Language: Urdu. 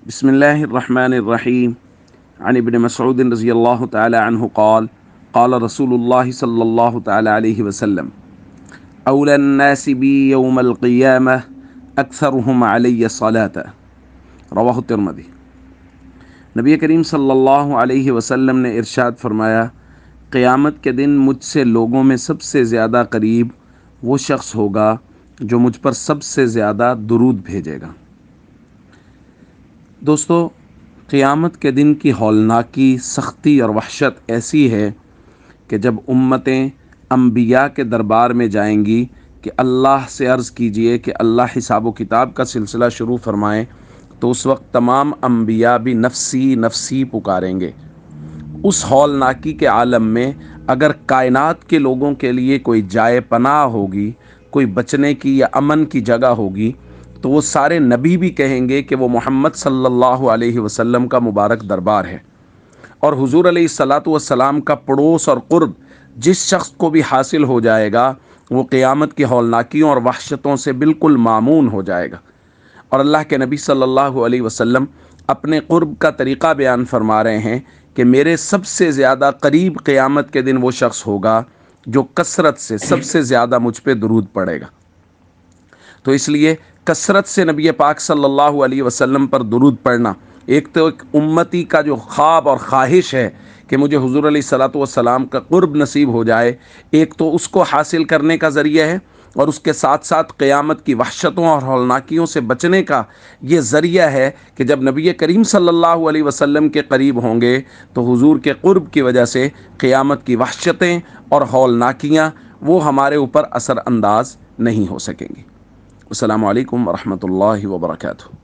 بسم الله الرحمن الرحيم عن ابن مسعود رضي الله تعالى عنه قال قال رسول الله صلى الله تعالى عليه وسلم أولى الناس بي يوم القيامة أكثرهم علي صلاة رواہ الترمذی۔ نبی کریم صلی اللہ علیہ وسلم نے ارشاد فرمایا، قیامت کے دن مجھ سے لوگوں میں سب سے زیادہ قریب وہ شخص ہوگا جو مجھ پر سب سے زیادہ درود بھیجے گا۔ دوستو، قیامت کے دن کی ہولناکی، سختی اور وحشت ایسی ہے کہ جب امتیں انبیاء کے دربار میں جائیں گی کہ اللہ سے عرض کیجئے کہ اللہ حساب و کتاب کا سلسلہ شروع فرمائیں، تو اس وقت تمام انبیاء بھی نفسی نفسی پکاریں گے۔ اس ہولناکی کے عالم میں اگر کائنات کے لوگوں کے لیے کوئی جائے پناہ ہوگی، کوئی بچنے کی یا امن کی جگہ ہوگی، تو وہ سارے نبی بھی کہیں گے کہ وہ محمد صلی اللہ علیہ وسلم کا مبارک دربار ہے۔ اور حضور علیہ الصلاۃ والسلام کا پڑوس اور قرب جس شخص کو بھی حاصل ہو جائے گا، وہ قیامت کی ہولناکیوں اور وحشتوں سے بالکل مامون ہو جائے گا۔ اور اللہ کے نبی صلی اللہ علیہ وسلم اپنے قرب کا طریقہ بیان فرما رہے ہیں کہ میرے سب سے زیادہ قریب قیامت کے دن وہ شخص ہوگا جو کثرت سے سب سے زیادہ مجھ پہ درود پڑے گا۔ تو اس لیے کثرت سے نبی پاک صلی اللہ علیہ وسلم پر درود پڑھنا ایک تو ایک امتی کا جو خواب اور خواہش ہے کہ مجھے حضور علیہ الصلاۃ والسلام کا قرب نصیب ہو جائے، ایک تو اس کو حاصل کرنے کا ذریعہ ہے، اور اس کے ساتھ ساتھ قیامت کی وحشتوں اور ہولناکیوں سے بچنے کا یہ ذریعہ ہے کہ جب نبی کریم صلی اللہ علیہ وسلم کے قریب ہوں گے تو حضور کے قرب کی وجہ سے قیامت کی وحشتیں اور ہولناکیاں وہ ہمارے اوپر اثر انداز نہیں ہو سکیں گی۔ السلام علیکم ورحمۃ اللہ وبرکاتہ۔